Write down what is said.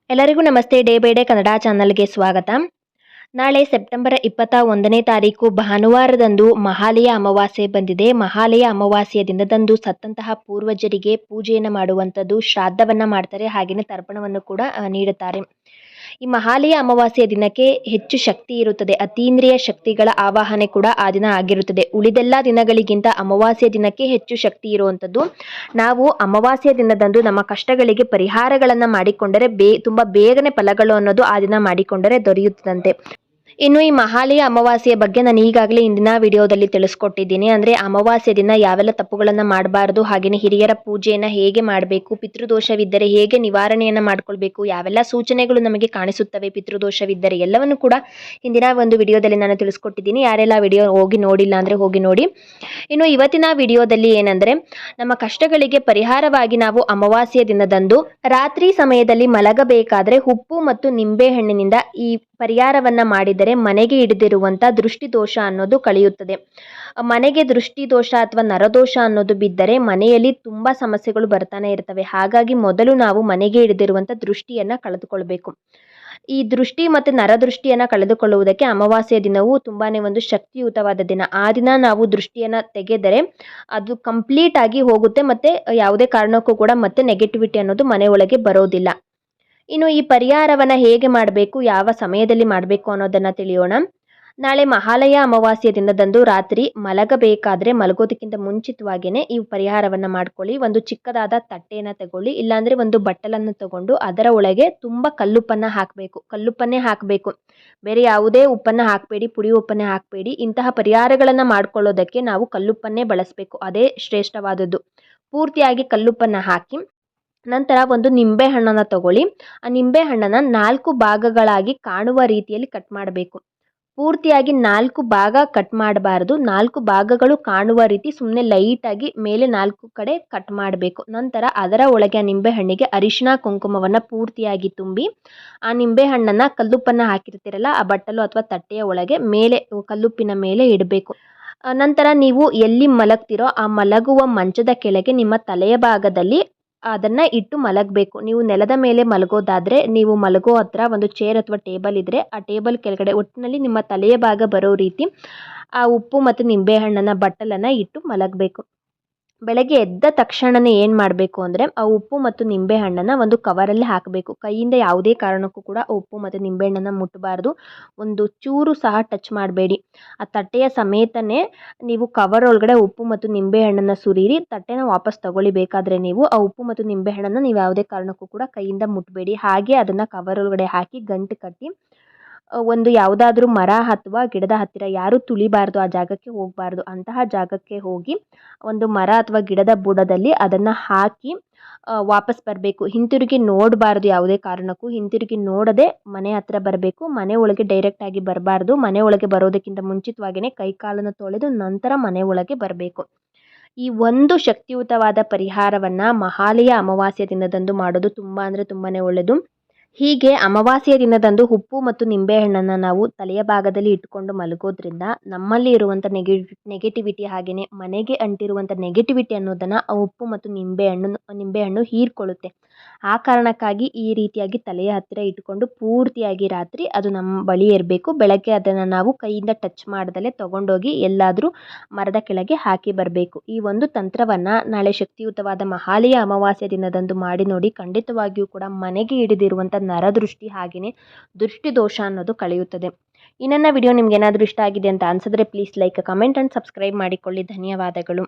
ಎಲ್ಲರಿಗೂ ನಮಸ್ತೆ. Day by day Kannada ಚಾನಲ್ಗೆ ಸ್ವಾಗತ. ನಾಳೆ ಸೆಪ್ಟೆಂಬರ್ 21ನೇ ತಾರೀಕು ಭಾನುವಾರದಂದು ಮಹಾಲಯ ಅಮಾವಾಸ್ಯೆ ಬಂದಿದೆ. ಮಹಾಲಯ ಅಮಾವಾಸ್ಯೆಯ ದಿನದಂದು ಸತ್ತಂತಹ ಪೂರ್ವಜರಿಗೆ ಪೂಜೆಯನ್ನು ಮಾಡುವಂಥದ್ದು, ಶ್ರಾದ್ದವನ್ನು ಮಾಡ್ತಾರೆ, ಹಾಗೆಯೇ ತರ್ಪಣವನ್ನು ಕೂಡ ನೀಡುತ್ತಾರೆ. ಈ ಮಹಾಲಯ ಅಮಾವಾಸ್ಯೆಯ ದಿನಕ್ಕೆ ಹೆಚ್ಚು ಶಕ್ತಿ ಇರುತ್ತದೆ. ಅತೀಂದ್ರಿಯ ಶಕ್ತಿಗಳ ಆವಾಹನೆ ಕೂಡ ಆ ದಿನ ಆಗಿರುತ್ತದೆ. ಉಳಿದೆಲ್ಲ ದಿನಗಳಿಗಿಂತ ಅಮಾವಾಸ್ಯೆಯ ದಿನಕ್ಕೆ ಹೆಚ್ಚು ಶಕ್ತಿ ಇರುವಂಥದ್ದು. ನಾವು ಅಮಾವಾಸ್ಯೆಯ ದಿನದಂದು ನಮ್ಮ ಕಷ್ಟಗಳಿಗೆ ಪರಿಹಾರಗಳನ್ನು ಮಾಡಿಕೊಂಡರೆ ತುಂಬ ಬೇಗನೆ ಫಲಗಳು ಅನ್ನೋದು ಆ ದಿನ ಮಾಡಿಕೊಂಡರೆ ದೊರೆಯುತ್ತದಂತೆ. ಇನ್ನು ಈ ಮಹಾಲಯ ಅಮಾವಾಸ್ಯೆಯ ಬಗ್ಗೆ ನಾನು ಈಗಾಗಲೇ ಇಂದಿನ ವಿಡಿಯೋದಲ್ಲಿ ತಿಳಿಸ್ಕೊಟ್ಟಿದ್ದೀನಿ. ಅಂದರೆ ಅಮಾವಾಸ್ಯೆ ದಿನ ಯಾವೆಲ್ಲ ತಪ್ಪುಗಳನ್ನು ಮಾಡಬಾರ್ದು, ಹಾಗೆಯೇ ಹಿರಿಯರ ಪೂಜೆಯನ್ನು ಹೇಗೆ ಮಾಡಬೇಕು, ಪಿತೃದೋಷವಿದ್ದರೆ ಹೇಗೆ ನಿವಾರಣೆಯನ್ನು ಮಾಡ್ಕೊಳ್ಬೇಕು, ಯಾವೆಲ್ಲ ಸೂಚನೆಗಳು ನಮಗೆ ಕಾಣಿಸುತ್ತವೆ ಪಿತೃದೋಷವಿದ್ದರೆ, ಎಲ್ಲವನ್ನು ಕೂಡ ಇಂದಿನ ಒಂದು ವಿಡಿಯೋದಲ್ಲಿ ನಾನು ತಿಳಿಸ್ಕೊಟ್ಟಿದ್ದೀನಿ. ಯಾರೆಲ್ಲ ವಿಡಿಯೋ ಹೋಗಿ ನೋಡಿಲ್ಲ ಅಂದರೆ ಹೋಗಿ ನೋಡಿ. ಇನ್ನು ಇವತ್ತಿನ ವಿಡಿಯೋದಲ್ಲಿ ಏನಂದರೆ, ನಮ್ಮ ಕಷ್ಟಗಳಿಗೆ ಪರಿಹಾರವಾಗಿ ನಾವು ಅಮಾವಾಸ್ಯೆಯ ದಿನದಂದು ರಾತ್ರಿ ಸಮಯದಲ್ಲಿ ಮಲಗಬೇಕಾದ್ರೆ ಉಪ್ಪು ಮತ್ತು ನಿಂಬೆಹಣ್ಣಿನಿಂದ ಈ ಪರಿಹಾರವನ್ನ ಮಾಡಿದರೆ ಮನೆಗೆ ಹಿಡಿದಿರುವಂಥ ದೃಷ್ಟಿದೋಷ ಅನ್ನೋದು ಕಳೆಯುತ್ತದೆ. ಮನೆಗೆ ದೃಷ್ಟಿದೋಷ ಅಥವಾ ನರದೋಷ ಅನ್ನೋದು ಬಿದ್ದರೆ ಮನೆಯಲ್ಲಿ ತುಂಬ ಸಮಸ್ಯೆಗಳು ಬರ್ತಾನೆ ಇರ್ತವೆ. ಹಾಗಾಗಿ ಮೊದಲು ನಾವು ಮನೆಗೆ ಹಿಡಿದಿರುವಂಥ ದೃಷ್ಟಿಯನ್ನು ಕಳೆದುಕೊಳ್ಬೇಕು. ಈ ದೃಷ್ಟಿ ಮತ್ತು ನರದೃಷ್ಟಿಯನ್ನು ಕಳೆದುಕೊಳ್ಳುವುದಕ್ಕೆ ಅಮಾವಾಸ್ಯೆಯ ದಿನವು ತುಂಬಾ ಒಂದು ಶಕ್ತಿಯುತವಾದ ದಿನ. ಆ ದಿನ ನಾವು ದೃಷ್ಟಿಯನ್ನು ತೆಗೆದರೆ ಅದು ಕಂಪ್ಲೀಟ್ ಆಗಿ ಹೋಗುತ್ತೆ ಮತ್ತು ಯಾವುದೇ ಕಾರಣಕ್ಕೂ ಕೂಡ ಮತ್ತೆ ನೆಗೆಟಿವಿಟಿ ಅನ್ನೋದು ಮನೆಯೊಳಗೆ ಬರೋದಿಲ್ಲ. ಇನ್ನು ಈ ಪರಿಹಾರವನ್ನು ಹೇಗೆ ಮಾಡಬೇಕು, ಯಾವ ಸಮಯದಲ್ಲಿ ಮಾಡಬೇಕು ಅನ್ನೋದನ್ನು ತಿಳಿಯೋಣ. ನಾಳೆ ಮಹಾಲಯ ಅಮಾವಾಸ್ಯೆಯ ದಿನದಂದು ರಾತ್ರಿ ಮಲಗಬೇಕಾದ್ರೆ ಮಲಗೋದಕ್ಕಿಂತ ಮುಂಚಿತವಾಗಿಯೇ ಈ ಪರಿಹಾರವನ್ನು ಮಾಡ್ಕೊಳ್ಳಿ. ಒಂದು ಚಿಕ್ಕದಾದ ತಟ್ಟೆಯನ್ನು ತಗೊಳ್ಳಿ, ಇಲ್ಲಾಂದರೆ ಒಂದು ಬಟ್ಟಲನ್ನು ತಗೊಂಡು ಅದರ ಒಳಗೆ ತುಂಬ ಕಲ್ಲುಪ್ಪನ್ನು ಹಾಕಬೇಕು. ಕಲ್ಲುಪ್ಪನ್ನೇ ಹಾಕಬೇಕು, ಬೇರೆ ಯಾವುದೇ ಉಪ್ಪನ್ನು ಹಾಕಬೇಡಿ, ಪುಡಿ ಉಪ್ಪನ್ನೇ ಹಾಕಬೇಡಿ. ಇಂತಹ ಪರಿಹಾರಗಳನ್ನು ಮಾಡ್ಕೊಳ್ಳೋದಕ್ಕೆ ನಾವು ಕಲ್ಲುಪ್ಪನ್ನೇ ಬಳಸಬೇಕು, ಅದೇ ಶ್ರೇಷ್ಠವಾದದ್ದು. ಪೂರ್ತಿಯಾಗಿ ಕಲ್ಲುಪ್ಪನ್ನು ಹಾಕಿ ನಂತರ ಒಂದು ನಿಂಬೆ ಹಣ್ಣನ್ನು ತಗೊಳ್ಳಿ. ಆ ನಿಂಬೆ ಹಣ್ಣನ್ನು 4 ಭಾಗಗಳಾಗಿ ಕಾಣುವ ರೀತಿಯಲ್ಲಿ ಕಟ್ ಮಾಡಬೇಕು. ಪೂರ್ತಿಯಾಗಿ 4 ಭಾಗ ಕಟ್ ಮಾಡಬಾರ್ದು, 4 ಭಾಗಗಳು ಕಾಣುವ ರೀತಿ ಸುಮ್ಮನೆ ಲೈಟಾಗಿ ಮೇಲೆ 4 ಕಡೆ ಕಟ್ ಮಾಡಬೇಕು. ನಂತರ ಅದರ ಒಳಗೆ ಆ ನಿಂಬೆ ಹಣ್ಣಿಗೆ ಅರಿಶಿನ ಕುಂಕುಮವನ್ನು ಪೂರ್ತಿಯಾಗಿ ತುಂಬಿ ಆ ನಿಂಬೆ ಹಣ್ಣನ್ನು ಕಲ್ಲುಪ್ಪನ್ನು ಹಾಕಿರ್ತೀರಲ್ಲ ಆ ಬಟ್ಟಲು ಅಥವಾ ತಟ್ಟೆಯ ಒಳಗೆ ಮೇಲೆ ಕಲ್ಲುಪ್ಪಿನ ಮೇಲೆ ಇಡಬೇಕು. ನಂತರ ನೀವು ಎಲ್ಲಿ ಮಲಗ್ತಿರೋ ಆ ಮಲಗುವ ಮಂಚದ ಕೆಳಗೆ ನಿಮ್ಮ ತಲೆಯ ಭಾಗದಲ್ಲಿ ಅದನ್ನು ಇಟ್ಟು ಮಲಗಬೇಕು. ನೀವು ನೆಲದ ಮೇಲೆ ಮಲಗೋದಾದರೆ ನೀವು ಮಲಗೋ ಹತ್ರ ಒಂದು ಚೇರ್ ಅಥವಾ ಟೇಬಲ್ ಇದ್ದರೆ ಆ ಟೇಬಲ್ ಕೆಳಗಡೆ ಒಟ್ಟಿನಲ್ಲಿ ನಿಮ್ಮ ತಲೆಯ ಭಾಗ ಬರೋ ರೀತಿ ಆ ಉಪ್ಪು ಮತ್ತು ನಿಂಬೆಹಣ್ಣನ್ನು ಬಟ್ಟಲನ್ನು ಇಟ್ಟು ಮಲಗಬೇಕು. ಬೆಳಗ್ಗೆ ಎದ್ದ ತಕ್ಷಣವೇ ಏನು ಮಾಡಬೇಕು ಅಂದರೆ ಆ ಉಪ್ಪು ಮತ್ತು ನಿಂಬೆಹಣ್ಣನ್ನು ಒಂದು ಕವರಲ್ಲಿ ಹಾಕಬೇಕು. ಕೈಯಿಂದ ಯಾವುದೇ ಕಾರಣಕ್ಕೂ ಕೂಡ ಉಪ್ಪು ಮತ್ತು ನಿಂಬೆಹಣ್ಣನ್ನು ಮುಟ್ಟಬಾರ್ದು. ಒಂದು ಚೂರು ಸಹ ಟಚ್ ಮಾಡಬೇಡಿ. ಆ ತಟ್ಟೆಯ ಸಮೇತನೇ ನೀವು ಕವರ್ ಒಳಗಡೆ ಉಪ್ಪು ಮತ್ತು ನಿಂಬೆಹಣ್ಣನ್ನು ಸುರಿಯಿರಿ. ತಟ್ಟೆನ ವಾಪಸ್ ತಗೊಳ್ಳಿಬೇಕಾದ್ರೆ ನೀವು ಆ ಉಪ್ಪು ಮತ್ತು ನಿಂಬೆಹಣ್ಣನ್ನು ನೀವು ಯಾವುದೇ ಕಾರಣಕ್ಕೂ ಕೂಡ ಕೈಯಿಂದ ಮುಟ್ಟಬೇಡಿ. ಹಾಗೆ ಅದನ್ನು ಕವರ್ ಒಳಗಡೆ ಹಾಕಿ ಗಂಟು ಕಟ್ಟಿ ಒಂದು ಯಾವುದಾದ್ರೂ ಮರ ಅಥವಾ ಗಿಡದ ಹತ್ತಿರ, ಯಾರೂ ತುಳಿಬಾರ್ದು, ಆ ಜಾಗಕ್ಕೆ ಹೋಗಬಾರ್ದು, ಅಂತಹ ಜಾಗಕ್ಕೆ ಹೋಗಿ ಒಂದು ಮರ ಅಥವಾ ಗಿಡದ ಬುಡದಲ್ಲಿ ಅದನ್ನು ಹಾಕಿ ವಾಪಸ್ ಬರಬೇಕು. ಹಿಂತಿರುಗಿ ನೋಡಬಾರ್ದು, ಯಾವುದೇ ಕಾರಣಕ್ಕೂ ಹಿಂತಿರುಗಿ ನೋಡದೆ ಮನೆ ಹತ್ರ ಬರಬೇಕು. ಮನೆ ಒಳಗೆ ಡೈರೆಕ್ಟಾಗಿ ಬರಬಾರ್ದು. ಮನೆ ಒಳಗೆ ಬರೋದಕ್ಕಿಂತ ಮುಂಚಿತವಾಗಿಯೇ ಕೈ ಕಾಲನ್ನು ತೊಳೆದು ನಂತರ ಮನೆ ಒಳಗೆ ಬರಬೇಕು. ಈ ಒಂದು ಶಕ್ತಿಯುತವಾದ ಪರಿಹಾರವನ್ನು ಮಹಾಲಯ ಅಮಾವಾಸ್ಯೆ ದಿನದಂದು ಮಾಡೋದು ತುಂಬ ಅಂದರೆ ತುಂಬಾ ಒಳ್ಳೆಯದು. ಹೀಗೆ ಅಮಾವಾಸ್ಯೆಯ ದಿನದಂದು ಉಪ್ಪು ಮತ್ತು ನಿಂಬೆಹಣ್ಣನ್ನು ನಾವು ತಲೆಯ ಭಾಗದಲ್ಲಿ ಇಟ್ಟುಕೊಂಡು ಮಲಗೋದ್ರಿಂದ ನಮ್ಮಲ್ಲಿ ಇರುವಂಥ ನೆಗೆಟಿವಿಟಿ ಹಾಗೆಯೇ ಮನೆಗೆ ಅಂಟಿರುವಂಥ ನೆಗೆಟಿವಿಟಿ ಅನ್ನೋದನ್ನು ಆ ಉಪ್ಪು ಮತ್ತು ನಿಂಬೆಹಣ್ಣು ಹೀರ್ಕೊಳ್ಳುತ್ತೆ. ಆ ಕಾರಣಕ್ಕಾಗಿ ಈ ರೀತಿಯಾಗಿ ತಲೆಯ ಹತ್ತಿರ ಇಟ್ಟುಕೊಂಡು ಪೂರ್ತಿಯಾಗಿ ರಾತ್ರಿ ಅದು ನಮ್ಮ ಬಳಿ ಇರಬೇಕು. ಬೆಳಗ್ಗೆ ಅದನ್ನು ನಾವು ಕೈಯಿಂದ ಟಚ್ ಮಾಡ್ದಲೇ ತೊಗೊಂಡೋಗಿ ಎಲ್ಲಾದರೂ ಮರದ ಕೆಳಗೆ ಹಾಕಿ ಬರಬೇಕು. ಈ ಒಂದು ತಂತ್ರವನ್ನು ನಾಳೆ ಶಕ್ತಿಯುತವಾದ ಮಹಾಲಯ ಅಮಾವಾಸ್ಯೆ ದಿನದಂದು ಮಾಡಿ ನೋಡಿ. ಖಂಡಿತವಾಗಿಯೂ ಕೂಡ ಮನೆಗೆ ಹಿಡಿದಿರುವಂಥ ನರದೃಷ್ಟಿ ಹಾಗೆಯೇ ದೃಷ್ಟಿದೋಷ ಅನ್ನೋದು ಕಳೆಯುತ್ತದೆ. ಈ ನನ್ನ ವಿಡಿಯೋ ನಿಮ್ಗೆ ಏನಾದರೂ ಇಷ್ಟ ಆಗಿದೆ ಅಂತ ಅನ್ಸಿದ್ರೆ please like, comment and subscribe ಮಾಡಿಕೊಳ್ಳಿ. ಧನ್ಯವಾದಗಳು.